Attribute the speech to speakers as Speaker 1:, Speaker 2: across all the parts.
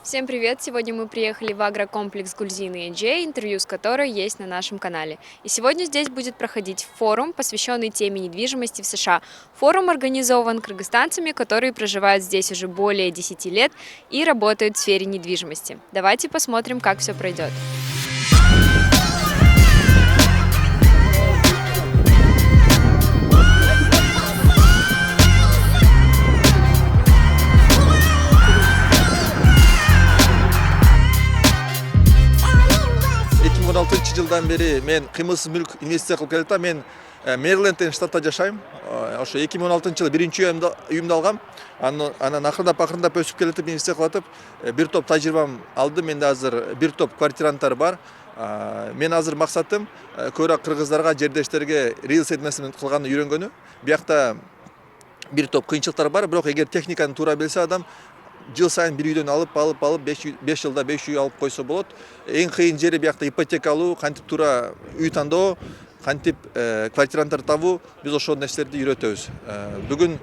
Speaker 1: Всем привет! Сегодня мы приехали в агрокомплекс Гульзины Эджей, интервью с которой есть на нашем канале. И сегодня здесь будет проходить форум, посвященный теме недвижимости в США. Форум организован кыргызстанцами, которые проживают здесь уже более 10 лет и работают в сфере недвижимости. Давайте посмотрим, как все пройдет.
Speaker 2: Жылдан бери мен кыймылсыз мүлк инвестиция кылып келатам. Мен Мэриленд деген штатта жашайм. Ошо 2016-жылы биринчи үйүмдү алгам. Анан акырындап өсүп келатып, инвестиция кылып атып, бир топ тажрыйбам алдым. Менде азыр бир топ квартиранттар бар. Мен азыр максатым көбүрөөк кыргыздарга, жердештерге real estate менеджмент кылганды үйрөнгөнү. Биякта бир топ кыйынчылыктар бар, бирок эгер техниканы туура билсе адам жыл сайын бир үйдөн алып 5 жылда 5 үй алып койсо болот. Эң кыйын жери биякта ипотека алуу, кантип туура үй тандоо, кантип квартиранттар табуу, биз ошол нерселерди үйрөтөбүз. Бүгүн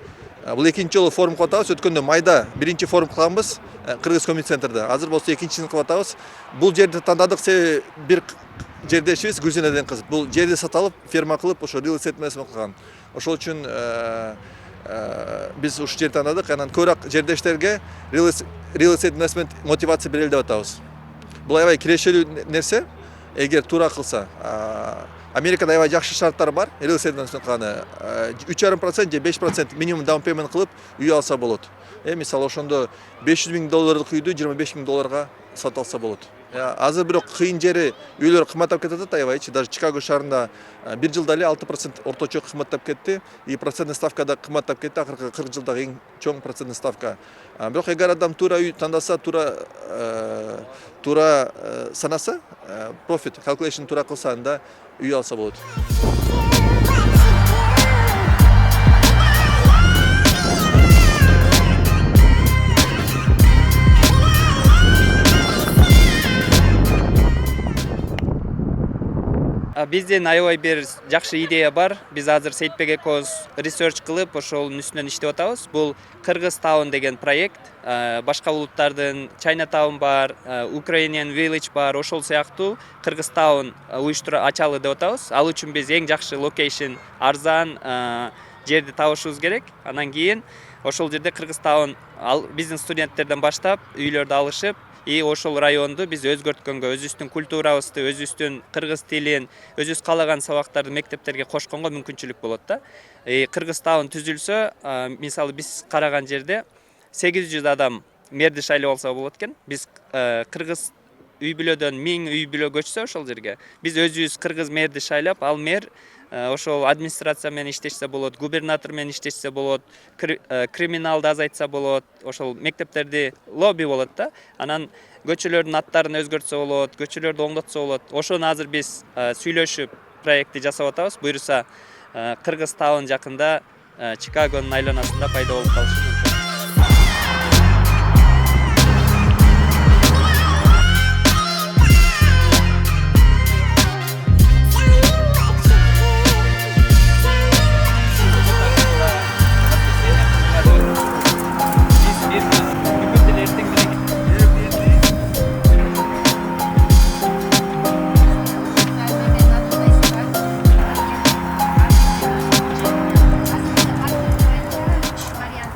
Speaker 2: бул экинчи жолу форум кылып атабыз. Өткөндө майда биринчи форум кылганбыз Кыргыз комьюнити центрде. Азыр болсо экинчисин кылып атабыз. Бул жерди тандадык себеби бир жердешибиз Гүлзина деген кыз. Бул жерди сатып алып, ферма кылып, ошо real estate менеджмент кылган. Ошол үчүн биз ушул жерди тандадык. Анан көбүрөөк жердештерге real estate менеджмент мотивация берели деп атабыз. Бул аябай кирешелүү нерсе. Эгер туура кылса, Америкада аябай жакшы шарттар бар. Real estate менеджмент кылганы 3,5% же 5% минимум down payment кылып үй алса болот. Мисалы ошондо $500,000 үйдү $25,000 сатып алса болот. Азыр бирок кыйын жери үйлөр кымбаттап кетет аябайчы. Даже Чикаго шаарында бир жылда эле 6% орточо кымбаттап кетти. И процентный ставка да кымбаттап кетти. Акыркы 40 жылдагы эң чоң процентный ставка. Бирок эгер адам туура үй тандаса, туура санаса, profit calculation туура кылса, анда үй алса болот.
Speaker 3: Бизден аябай бир жакшы идея бар. Биз азыр Сейитбек экөөбүз research кылып, ошонун үстүнөн иштеп атабыз. Бул Кыргыз Town деген проект. Башка улуттардын Chinatown бар, Ukrainian Village бар, ошол сыяктуу Кыргыз Town уюштура ачалы деп атабыз. Ал үчүн биз эң жакшы локейшн, арзан жерди табышыбыз керек. Анан кийин ошол жерде Кыргыз Town биздин студенттерден баштап үйлөрдү алышып, и ошол районду биз өзгөрткөнгө, өзүбүздүн культурабызды, өзүбүздүн кыргыз тилин, өзүбүз каалаган сабактарды мектептерге кошконго мүмкүнчүлүк болот да. Кыргыз Town түзүлсө, мисалы биз караган жерде 800 адам мэрди шайлап алса болот экен. Биз кыргыз үй бүлөдөн 1000 үй бүлө көчсө ошол жерге, биз өзүбүз кыргыз мэрди шайлап, ал мэр ошол администрация менен иштешсе болот, губернатор менен иштешсе болот, криминалды азайтса болот, ошол мектептерди лобби болот да. Анан көчөлөрдүн аттарын өзгөртсө болот, көчөлөрдү оңдотсо болот. Ошону азыр биз сүйлөшүп проектти жасап атабыз. Буюрса Кыргыз Town жакында Чикагонун айланасында пайда болуп калышы мүмкүн.